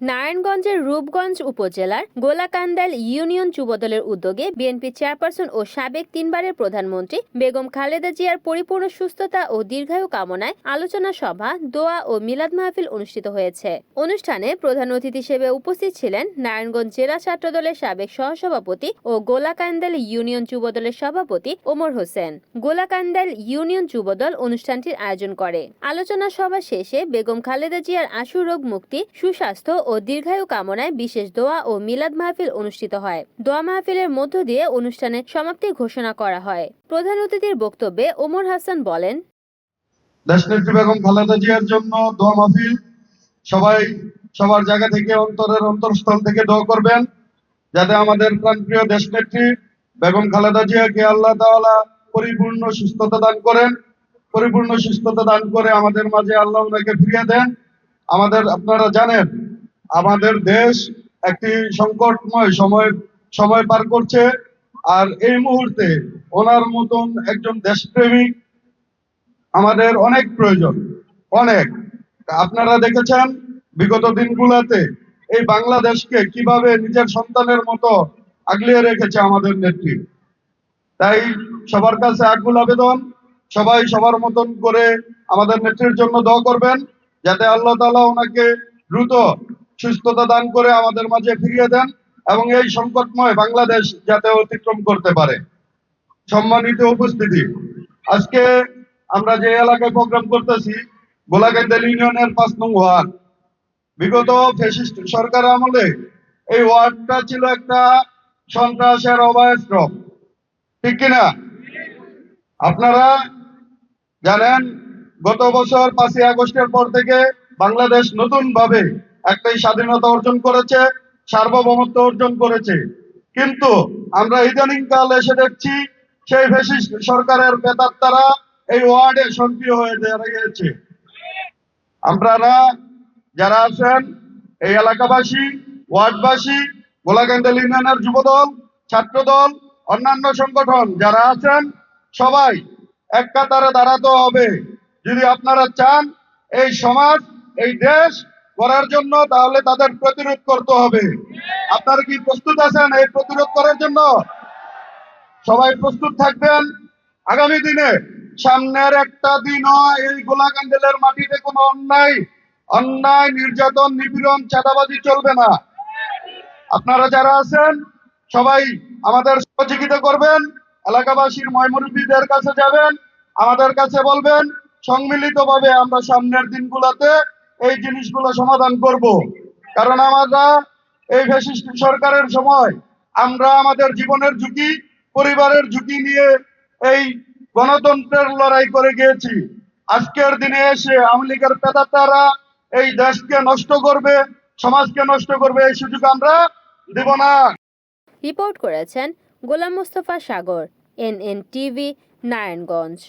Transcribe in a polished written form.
নারায়ণগঞ্জের রূপগঞ্জ উপজেলার গোলাকান্দাল ইউনিয়ন যুবদলের উদ্যোগে বিএনপি চেয়ারপারসন ও সাবেক তিনবারের প্রধানমন্ত্রী বেগম খালেদা জিয়ার পরিপূর্ণ সুস্থতা ও দীর্ঘায়ু কামনায় আলোচনা সভা, দোয়া ও মিলাদ মাহফিল অনুষ্ঠিত হয়েছে। অনুষ্ঠানে প্রধান অতিথি হিসেবে উপস্থিত ছিলেন নারায়ণগঞ্জ জেলা ছাত্রদলের সাবেক সহসভাপতি ও গোলাকান্দাল ইউনিয়ন যুবদলের সভাপতি ওমর হোসেন। গোলাকান্দাল ইউনিয়ন যুবদল অনুষ্ঠানটির আয়োজন করে। আলোচনা সভা শেষে বেগম খালেদা জিয়ার আশু রোগ মুক্তি, সুস্বাস্থ্য ও দীর্ঘায়ু কামনায় বিশেষ দোয়া ও মিলাদ মাহফিল অনুষ্ঠিত হয়। দোয়া মাহফিলের মধ্য দিয়ে অনুষ্ঠানের সমাপ্তি ঘোষণা করা হয়। প্রধান অতিথির বক্তব্যে ওমর হাসান বলেন, দেশনেত্রী বেগম খালেদা জিয়ার জন্য দোয়া মাহফিল। সবাই সবার জায়গা থেকে অন্তরের অন্তরস্থল থেকে দোয়া করবেন, যাতে আমাদের প্রাণপ্রিয় দেশনেত্রী বেগম খালেদা জিয়াকে আল্লাহ তাআলা পরিপূর্ণ সুস্থতা দান করেন, পরিপূর্ণ সুস্থতা দান করে আমাদের মাঝে আল্লাহ ওনাকে ফিরিয়ে দেন। আপনারা জানেন আমাদের দেশ একটি সংকটময় সময় পার করছে, আর এই মুহূর্তে ওনার মতন একজন দেশপ্রেমিক আমাদের অনেক প্রয়োজন, অনেক। আপনারা দেখেছেন বিগত দিনগুলোতে এই বাংলাদেশকে কিভাবে নিজের সন্তানের মতো আগলিয়ে রেখেছে আমাদের নেত্রী। তাই সবার কাছে আকুল আবেদন, সবাই সবার মতন করে আমাদের নেত্রীর জন্য দোয়া করবেন, যাতে আল্লাহ তাআলা ওনাকে দ্রুত সুস্থতা দান করে আমাদের মাঝে ফিরিয়ে দেন এবং এই সংকটময় বাংলাদেশ যাতে অতিক্রম করতে পারে। সম্মানিত উপস্থিতি, আজকে আমরা যে এলাকায় প্রোগ্রাম করতেছি গোলাকান্দাল ইউনিয়নের ৫ নং ওয়ার্ড। বিগত ফ্যাসিস্ট সরকার আমলে এই ওয়ার্ডটা ছিল একটা সন্ত্রাসের অভয়াশ্রম, ঠিক কিনা? আপনারা জানেন গত বছর ৫ই আগস্টের পর থেকে বাংলাদেশ নতুন ভাবে একটাই স্বাধীনতা অর্জন করেছে, সার্বভৌমত্ব অর্জন করেছে। কিন্তু আমরা ইদানিং কাল এসে দেখছি সেই ফ্যাসিস্ট সরকারের প্রেতাত্মারা এই ওয়ার্ডে সক্রিয় হয়ে দাঁড়িয়েছে। আপনারা যারা আছেন এই এলাকাবাসী, ওয়ার্ডবাসী, গোলাকান্দাল ইউনিয়নের যুবদল, ছাত্রদল, অন্যান্য সংগঠন যারা আছেন সবাই এক কাতারে দাঁড়াতে হবে। যদি আপনারা চান এই সমাজ, এই দেশ করার জন্য, তাহলে তাদের প্রতিরোধ করতে হবে। আপনারা কি প্রস্তুত আছেন এই প্রতিরোধ করার জন্য? সবাই প্রস্তুত থাকবেন। আগামী দিনে সামনের একটা দিনও এই গোলাকান্দালের মাটিতে কোনো অন্যায়, নির্যাতন, নিপীড়ন, চাঁদাবাজি চলবে না। আপনারা যারা আছেন সবাই আমাদের সহযোগিতা করবেন, এলাকাবাসীর ময়মুরব্বীদের কাছে যাবেন, আমাদের কাছে বলবেন, সম্মিলিতভাবে আমরা সামনের দিনগুলোতে এই জিনিসগুলো সমাধান করব। কারণ আমরা এই ফ্যাসিস্ট সরকারের সময় আমরা আমাদের জীবনের ঝুঁকি, পরিবারের ঝুঁকি নিয়ে এই গণতন্ত্রের লড়াই করে গিয়েছি। আজকের দিনে এসে আওয়ামী লীগের পেতাত্তারা এই দেশকে নষ্ট করবে, সমাজকে নষ্ট করবে, এই সুযোগ আমরা দেব না। রিপোর্ট করেছেন গোলাম মোস্তফা সাগর, NN টিভি, নারায়ণগঞ্জ।